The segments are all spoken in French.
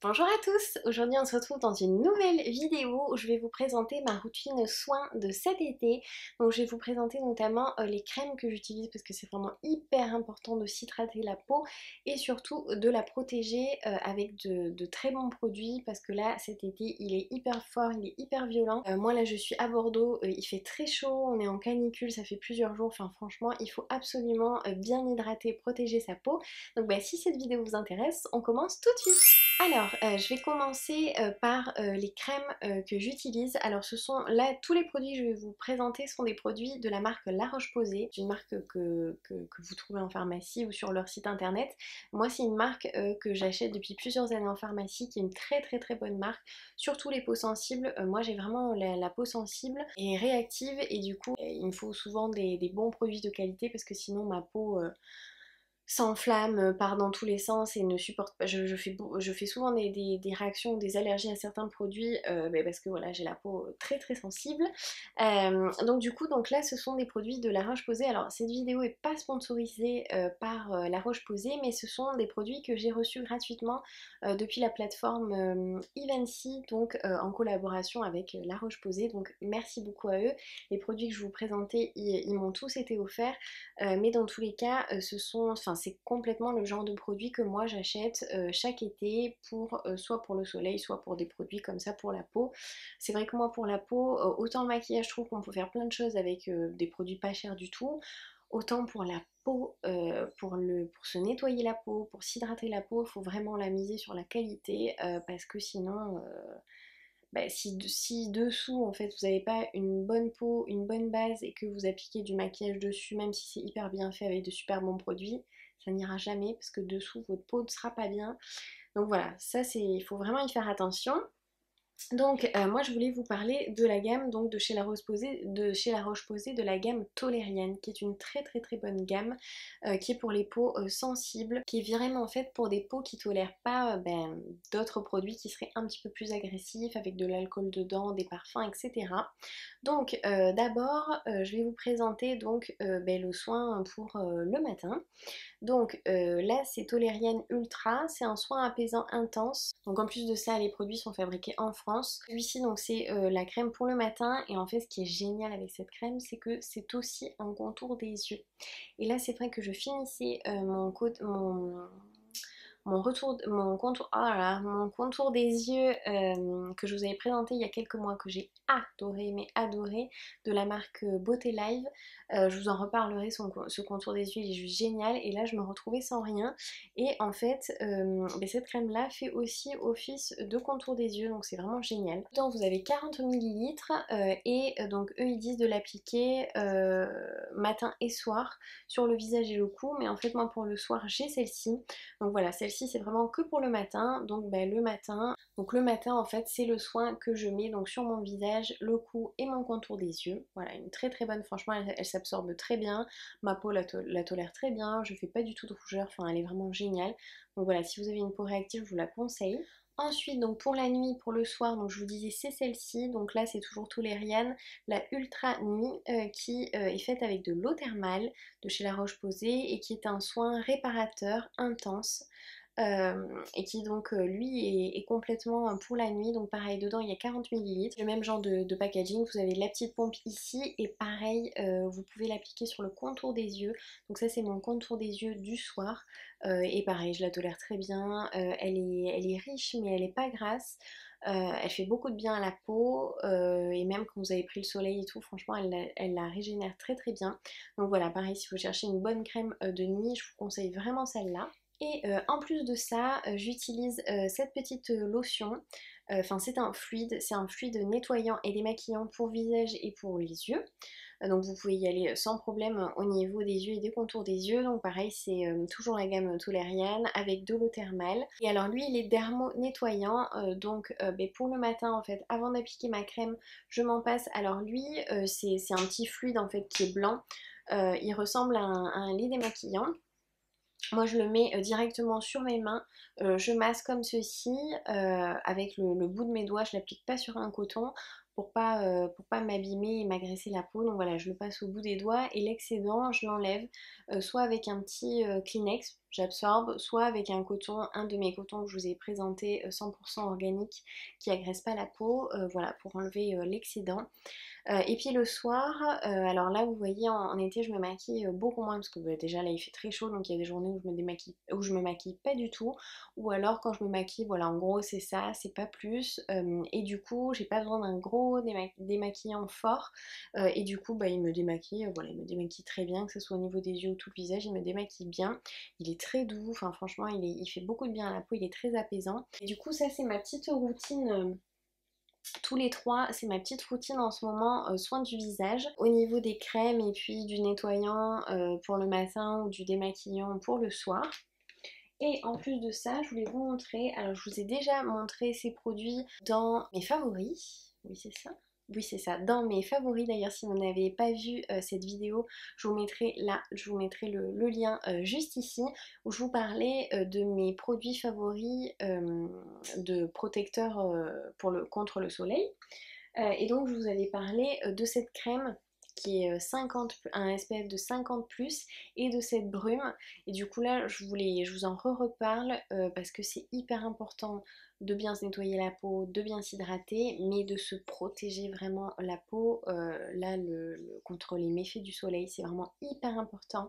Bonjour à tous, aujourd'hui on se retrouve dans une nouvelle vidéo où je vais vous présenter ma routine soins de cet été. Donc je vais vous présenter notamment les crèmes que j'utilise parce que c'est vraiment hyper important de s'hydrater la peau et surtout de la protéger avec de très bons produits parce que là cet été il est hyper fort, il est hyper violent. Moi là je suis à Bordeaux, il fait très chaud, on est en canicule, ça fait plusieurs jours, enfin franchement il faut absolument bien hydrater, protéger sa peau. Donc si cette vidéo vous intéresse, on commence tout de suite. Alors, je vais commencer par les crèmes que j'utilise. Alors, ce sont là, tous les produits que je vais vous présenter sont des produits de la marque La Roche-Posay. C'est une marque que vous trouvez en pharmacie ou sur leur site internet. Moi, c'est une marque que j'achète depuis plusieurs années en pharmacie, qui est une très bonne marque. Surtout les peaux sensibles. Moi, j'ai vraiment la peau sensible et réactive et du coup, il me faut souvent des bons produits de qualité parce que sinon ma peau s'enflamme, part dans tous les sens et ne supporte pas. Je fais souvent des réactions, des allergies à certains produits parce que voilà, j'ai la peau très sensible. Donc du coup, donc là, ce sont des produits de La Roche-Posay. Alors cette vidéo est pas sponsorisée par La Roche-Posay, mais ce sont des produits que j'ai reçus gratuitement depuis la plateforme Evency, donc en collaboration avec La Roche-Posay. Donc merci beaucoup à eux. Les produits que je vous présentais, ils m'ont tous été offerts. Mais dans tous les cas, c'est complètement le genre de produit que moi j'achète chaque été pour soit pour le soleil, soit pour des produits comme ça pour la peau. C'est vrai que moi pour la peau, autant le maquillage, je trouve qu'on peut faire plein de choses avec des produits pas chers du tout. Autant pour la peau, pour se nettoyer la peau, pour s'hydrater la peau, il faut vraiment la miser sur la qualité parce que sinon, si dessous en fait vous n'avez pas une bonne peau, une bonne base et que vous appliquez du maquillage dessus, même si c'est hyper bien fait avec de super bons produits, ça n'ira jamais parce que dessous votre peau ne sera pas bien. Donc voilà, ça c'est, il faut vraiment y faire attention. Donc moi je voulais vous parler de la gamme donc de chez La Roche-Posay, de la gamme Tolériane, qui est une très bonne gamme qui est pour les peaux sensibles, qui est vraiment faite pour des peaux qui tolèrent pas d'autres produits qui seraient un petit peu plus agressifs avec de l'alcool dedans, des parfums, etc. Donc d'abord je vais vous présenter donc le soin pour le matin. Donc là c'est Tolériane Ultra, c'est un soin apaisant intense. Donc en plus de ça les produits sont fabriqués en France. Celui-ci donc c'est la crème pour le matin et en fait ce qui est génial avec cette crème c'est que c'est aussi un contour des yeux. Et là c'est vrai que je finissais mon contour des yeux que je vous avais présenté il y a quelques mois, que j'ai adoré, mais adoré, de la marque Beauté Live. Je vous en reparlerai, ce contour des yeux il est juste génial et là je me retrouvais sans rien et en fait cette crème là fait aussi office de contour des yeux, donc c'est vraiment génial. Donc vous avez 40 millilitres et donc eux ils disent de l'appliquer matin et soir sur le visage et le cou, mais en fait moi pour le soir j'ai celle-ci. Donc voilà, celle-ci c'est vraiment que pour le matin. Donc le matin en fait c'est le soin que je mets donc sur mon visage, le cou et mon contour des yeux. Voilà, une très bonne, franchement elle s'absorbe très bien, ma peau la tolère très bien, je fais pas du tout de rougeur, enfin elle est vraiment géniale. Donc voilà, si vous avez une peau réactive je vous la conseille. Ensuite, donc pour la nuit, pour le soir, donc je vous disais c'est celle-ci, donc là c'est toujours Tolériane, la Ultra Nuit qui est faite avec de l'eau thermale de chez La Roche-Posay et qui est un soin réparateur intense et qui donc lui est complètement pour la nuit. Donc pareil, dedans il y a 40 millilitres, le même genre de packaging. Vous avez la petite pompe ici et pareil vous pouvez l'appliquer sur le contour des yeux. Donc ça c'est mon contour des yeux du soir et pareil je la tolère très bien. Elle est riche mais elle est pas grasse. Elle fait beaucoup de bien à la peau et même quand vous avez pris le soleil et tout, franchement elle la régénère très bien. Donc voilà, pareil si vous cherchez une bonne crème de nuit, je vous conseille vraiment celle-là. Et en plus de ça, j'utilise cette petite lotion. Enfin, c'est un fluide nettoyant et démaquillant pour visage et pour les yeux. Donc vous pouvez y aller sans problème au niveau des yeux et des contours des yeux. Donc pareil, c'est toujours la gamme Tolériane avec de l'eau thermale. Et alors lui, il est dermo-nettoyant. Pour le matin, en fait, avant d'appliquer ma crème, je m'en passe. Alors lui, c'est un petit fluide en fait qui est blanc. Il ressemble à un lait démaquillant. Moi je le mets directement sur mes mains, je masse comme ceci avec le bout de mes doigts, je l'applique pas sur un coton pour pas m'abîmer et m'agresser la peau. Donc voilà, je le passe au bout des doigts et l'excédent je l'enlève soit avec un petit Kleenex j'absorbe, soit avec un coton, un de mes cotons que je vous ai présenté 100% organique qui agresse pas la peau, voilà, pour enlever l'excédent. Et puis le soir, alors là vous voyez en été je me maquille beaucoup moins parce que bah, déjà là il fait très chaud donc il y a des journées où je me démaquille, où je me maquille pas du tout, ou alors quand je me maquille voilà en gros c'est ça, c'est pas plus. Et du coup j'ai pas besoin d'un gros démaquillant fort. Et du coup bah il me démaquille, voilà il me démaquille très bien, que ce soit au niveau des yeux ou tout le visage, il me démaquille bien, il est très doux, enfin franchement il fait beaucoup de bien à la peau, il est très apaisant. Et du coup ça c'est ma petite routine. Tous les trois, c'est ma petite routine en ce moment, soin du visage. Au niveau des crèmes et puis du nettoyant pour le matin ou du démaquillant pour le soir. Et en plus de ça, je voulais vous montrer, alors je vous ai déjà montré ces produits dans mes favoris, oui c'est ça. Oui c'est ça, dans mes favoris d'ailleurs si vous n'avez pas vu cette vidéo, je vous mettrai là, je vous mettrai le lien juste ici où je vous parlais de mes produits favoris de protecteurs contre le soleil. Et donc je vous avais parlé de cette crème qui est 50, un SPF de 50 plus et de cette brume. Et du coup là je vous en reparle parce que c'est hyper important de bien se nettoyer la peau, de bien s'hydrater, mais de se protéger vraiment la peau là contre les méfaits du soleil, c'est vraiment hyper important.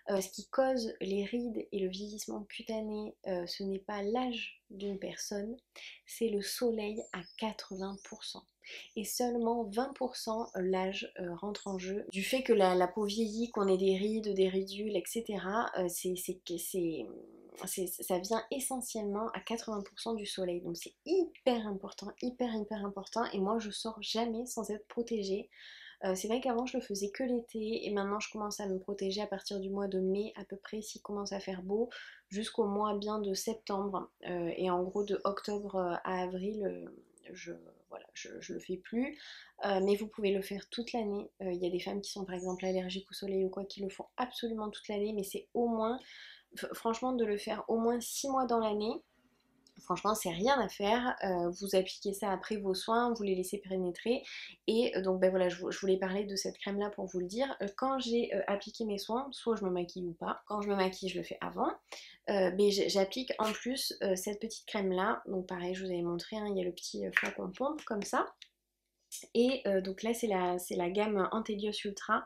Ce qui cause les rides et le vieillissement cutané, ce n'est pas l'âge d'une personne, c'est le soleil à 80%. Et seulement 20% l'âge rentre en jeu. Du fait que la peau vieillit, qu'on ait des rides, des ridules, etc., ça vient essentiellement à 80% du soleil. Donc c'est hyper important, hyper important. Et moi je sors jamais sans être protégée. C'est vrai qu'avant je le faisais que l'été et maintenant je commence à me protéger à partir du mois de mai à peu près s'il commence à faire beau jusqu'au mois bien de septembre. Et en gros de octobre à avril je, voilà, je le fais plus. Mais vous pouvez le faire toute l'année. Il y a des femmes qui sont par exemple allergiques au soleil ou quoi qui le font absolument toute l'année, mais c'est au moins, franchement de le faire au moins 6 mois dans l'année. Franchement, c'est rien à faire. Vous appliquez ça après vos soins, vous les laissez pénétrer. Et donc, ben voilà, je voulais parler de cette crème-là pour vous le dire. Quand j'ai appliqué mes soins, soit je me maquille ou pas. Quand je me maquille, je le fais avant. Mais j'applique en plus cette petite crème-là. Donc, pareil, je vous avais montré, hein, il y a le petit flacon pompe comme ça. Et donc là, c'est la gamme Antelios Ultra.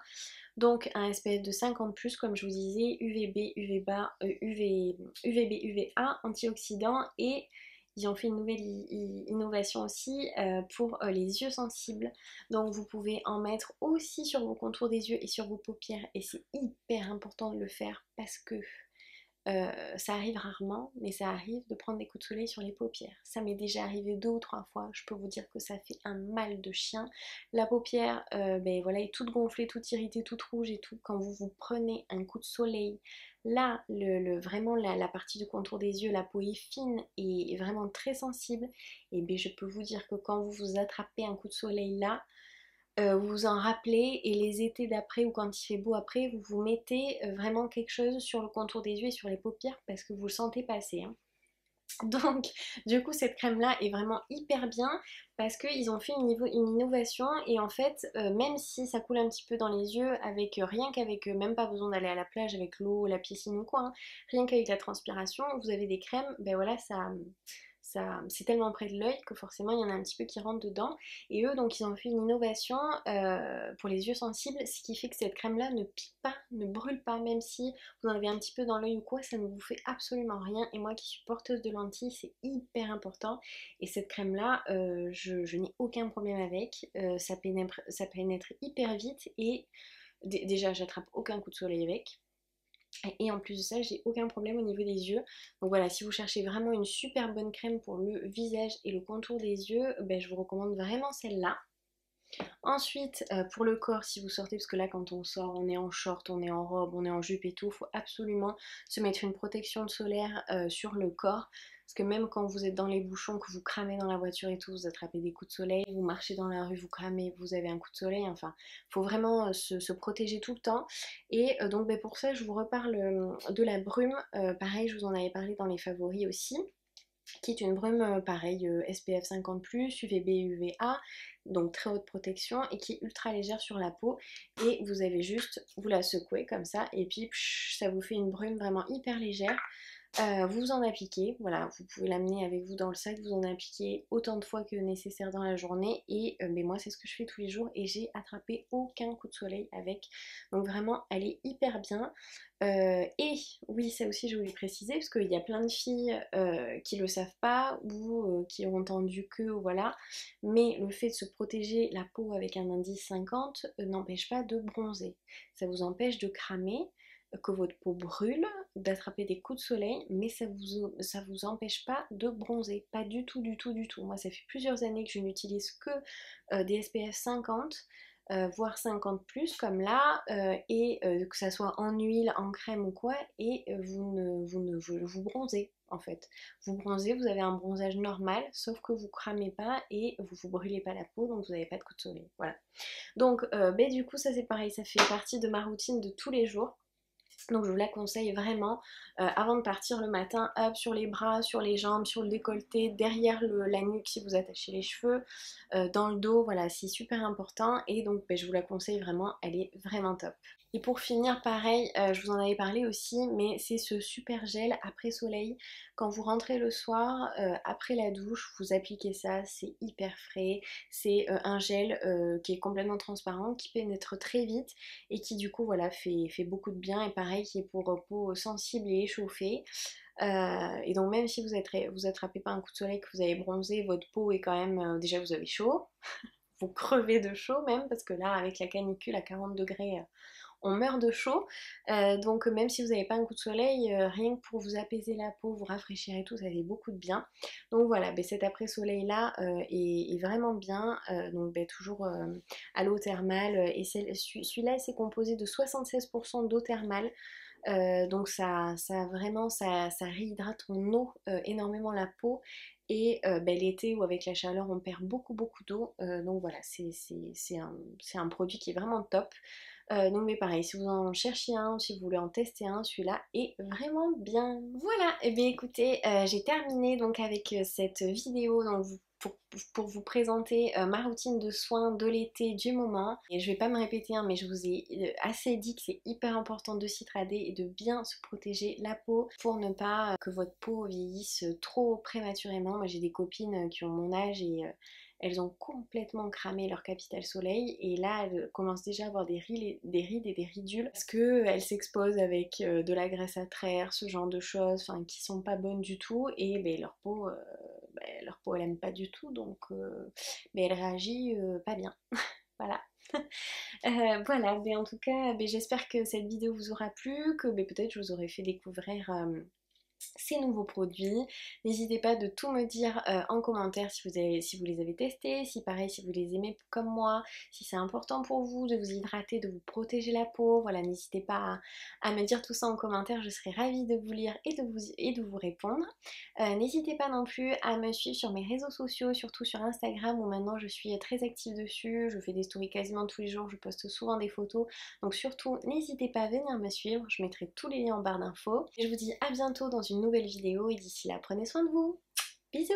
Donc un SPF de 50 plus, comme je vous disais, UVB, UVB, UVA, antioxydant, et ils ont fait une nouvelle innovation aussi pour les yeux sensibles. Donc vous pouvez en mettre aussi sur vos contours des yeux et sur vos paupières, et c'est hyper important de le faire parce que ça arrive rarement, mais ça arrive de prendre des coups de soleil sur les paupières. Ça m'est déjà arrivé 2 ou 3 fois. Je peux vous dire que ça fait un mal de chien. La paupière, ben voilà, est toute gonflée, toute irritée, toute rouge et tout. Quand vous vous prenez un coup de soleil, là, vraiment la partie du contour des yeux, la peau est fine et vraiment très sensible. Et ben je peux vous dire que quand vous vous attrapez un coup de soleil là, vous vous en rappelez, et les étés d'après ou quand il fait beau après, vous vous mettez vraiment quelque chose sur le contour des yeux et sur les paupières parce que vous le sentez passer, hein. Donc du coup cette crème là est vraiment hyper bien parce qu'ils ont fait une innovation, et en fait même si ça coule un petit peu dans les yeux avec rien qu'avec, même pas besoin d'aller à la plage avec l'eau, la piscine ou quoi, hein, rien qu'avec la transpiration, vous avez des crèmes, ben voilà ça c'est tellement près de l'œil que forcément il y en a un petit peu qui rentrent dedans. Et eux donc ils ont fait une innovation pour les yeux sensibles, ce qui fait que cette crème là ne pique pas, ne brûle pas, même si vous en avez un petit peu dans l'œil ou quoi, ça ne vous fait absolument rien. Et moi qui suis porteuse de lentilles, c'est hyper important. Et cette crème là, je n'ai aucun problème avec, ça pénètre hyper vite, et déjà j'attrape aucun coup de soleil avec. Et en plus de ça, j'ai aucun problème au niveau des yeux. Donc voilà, si vous cherchez vraiment une super bonne crème pour le visage et le contour des yeux, ben, je vous recommande vraiment celle-là. Ensuite, pour le corps, si vous sortez, parce que là quand on sort, on est en short, on est en robe, on est en jupe et tout, il faut absolument se mettre une protection solaire sur le corps. Parce que même quand vous êtes dans les bouchons, que vous cramez dans la voiture et tout, vous attrapez des coups de soleil, vous marchez dans la rue, vous cramez, vous avez un coup de soleil, enfin, il faut vraiment se protéger tout le temps. Et donc ben, pour ça, je vous reparle de la brume. Pareil, je vous en avais parlé dans les favoris aussi. qui est une brume pareil SPF 50+, UVB, UVA, donc très haute protection et qui est ultra légère sur la peau. Et vous avez juste, vous la secouez comme ça et puis ça vous fait une brume vraiment hyper légère. Vous en appliquez, voilà, vous pouvez l'amener avec vous dans le sac, vous en appliquez autant de fois que nécessaire dans la journée et mais moi c'est ce que je fais tous les jours et j'ai attrapé aucun coup de soleil avec, donc vraiment elle est hyper bien. Et oui, ça aussi je voulais préciser parce qu'il y a plein de filles qui le savent pas ou qui ont entendu que voilà, mais le fait de se protéger la peau avec un indice 50 n'empêche pas de bronzer, ça vous empêche de cramer, que votre peau brûle, d'attraper des coups de soleil, mais ça vous empêche pas de bronzer, pas du tout, du tout, du tout. Moi, ça fait plusieurs années que je n'utilise que des SPF 50, voire 50+, comme là, et que ça soit en huile, en crème ou quoi, et vous bronzez. En fait, vous bronzez, vous avez un bronzage normal, sauf que vous cramez pas et vous brûlez pas la peau, donc vous n'avez pas de coups de soleil. Voilà. Donc, du coup, ça c'est pareil, ça fait partie de ma routine de tous les jours. Donc je vous la conseille vraiment avant de partir le matin, hop, sur les bras, sur les jambes, sur le décolleté, derrière la nuque si vous attachez les cheveux, dans le dos, voilà, c'est super important et donc je vous la conseille vraiment, elle est vraiment top. Et pour finir, pareil, je vous en avais parlé aussi, mais c'est ce super gel après soleil. Quand vous rentrez le soir, après la douche, vous appliquez ça, c'est hyper frais. C'est un gel qui est complètement transparent, qui pénètre très vite et qui du coup voilà fait beaucoup de bien et pareil qui est pour peau sensible et échauffée. Et donc même si vous attrapez pas un coup de soleil, que vous avez bronzé, votre peau est quand même, déjà vous avez chaud, vous crevez de chaud même parce que là avec la canicule à 40 degrés on meurt de chaud. Donc même si vous n'avez pas un coup de soleil, rien que pour vous apaiser la peau, vous rafraîchir et tout, ça fait beaucoup de bien. Donc voilà, cet après-soleil là est vraiment bien. Donc toujours à l'eau thermale. Et celui-là c'est composé de 76% d'eau thermale. Donc ça réhydrate en eau énormément la peau et l'été ou avec la chaleur on perd beaucoup d'eau, donc voilà c'est un produit qui est vraiment top. Donc mais pareil, si vous en cherchez un, si vous voulez en tester un, celui-là est vraiment bien. Voilà, et bien écoutez, j'ai terminé donc avec cette vidéo donc pour vous présenter ma routine de soins de l'été du moment. Et je vais pas me répéter, hein, mais je vous ai assez dit que c'est hyper important de s'hydrater et de bien se protéger la peau pour ne pas que votre peau vieillisse trop prématurément. Moi j'ai des copines qui ont mon âge et elles ont complètement cramé leur capital soleil et là elles commencent déjà à avoir des rides et des ridules parce qu'elles s'exposent avec de la graisse à traire, ce genre de choses qui sont pas bonnes du tout et leur peau elle aime pas du tout donc mais elle réagit pas bien. Voilà. Voilà, mais en tout cas, j'espère que cette vidéo vous aura plu, que peut-être je vous aurai fait découvrir ces nouveaux produits. N'hésitez pas de tout me dire en commentaire si vous les avez testés, si pareil si vous les aimez comme moi, si c'est important pour vous de vous hydrater, de vous protéger la peau. Voilà, n'hésitez pas à me dire tout ça en commentaire, je serai ravie de vous lire et de vous répondre. N'hésitez pas non plus à me suivre sur mes réseaux sociaux, surtout sur Instagram où maintenant je suis très active dessus, je fais des stories quasiment tous les jours, je poste souvent des photos, donc surtout n'hésitez pas à venir me suivre, je mettrai tous les liens en barre d'infos. Et je vous dis à bientôt dans une nouvelle vidéo et d'ici là prenez soin de vous. Bisous.